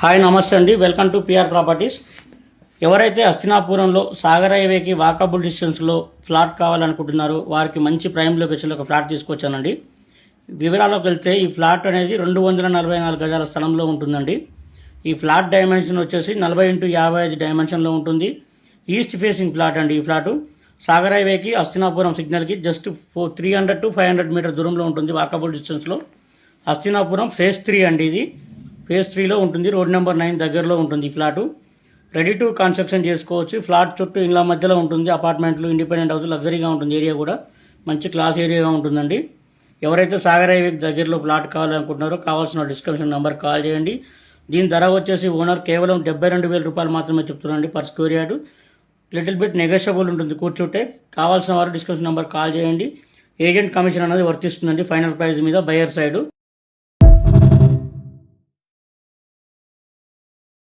Hi నమస్తే అండి, welcome to PR properties. ఎవరైతే హస్తినాపురంలో సాగర్ హైవేకి వాకబుల్ డిస్టెన్స్లో ఫ్లాట్ కావాలనుకుంటున్నారో వారికి మంచి ప్రైమ్ లొకేషన్లో ఒక ఫ్లాట్ తీసుకొచ్చానండి. వివరాల్లోకి వెళ్తే ఈ ఫ్లాట్ అనేది 244 గజాల స్థలంలో ఉంటుందండి. ఈ ఫ్లాట్ డైమెన్షన్ వచ్చేసి 40x55 డైమెన్షన్లో ఉంటుంది. ఈస్ట్ ఫేసింగ్ ఫ్లాట్ అండి. ఈ ఫ్లాటు సాగర్ హైవేకి హస్తినాపురం సిగ్నల్కి జస్ట్ 300 to 500 మీటర్ దూరంలో ఉంటుంది. వాకబుల్ డిస్టెన్స్లో హస్తినాపురం ఫేజ్ 3 అండి. ఇది ఫేజ్ 3లో ఉంటుంది. రోడ్ నెంబర్ 9 దగ్గరలో ఉంటుంది. ఈ ఫ్లాటు రెడీ టు కన్స్ట్రక్షన్ చేసుకోవచ్చు. ఫ్లాట్ చుట్టూ ఇండ్ల మధ్యలో ఉంటుంది. అపార్ట్మెంట్లు, ఇండిపెండెంట్ హౌస్, లగ్జరీగా ఉంటుంది. ఏరియా కూడా మంచి క్లాస్ ఏరియాగా ఉంటుందండి. ఎవరైతే సాగర్ హైవేకి దగ్గరలో ప్లాట్ కావాలనుకుంటున్నారో కావాల్సిన డిస్క్రిప్షన్ నెంబర్ కాల్ చేయండి. దీని ధర వచ్చేసి ఓనర్ కేవలం 72,000 రూపాయలు మాత్రమే చెప్తున్నారండి per square yard. Little bit negotiable ఉంటుంది కూర్చుంటే. కావాల్సిన వారు డిస్క్రిప్షన్ నెంబర్ కాల్ చేయండి. ఏజెంట్ కమిషన్ అనేది వర్తిస్తుందండి ఫైనల్ ప్రైస్ మీద బయర్ సైడ్.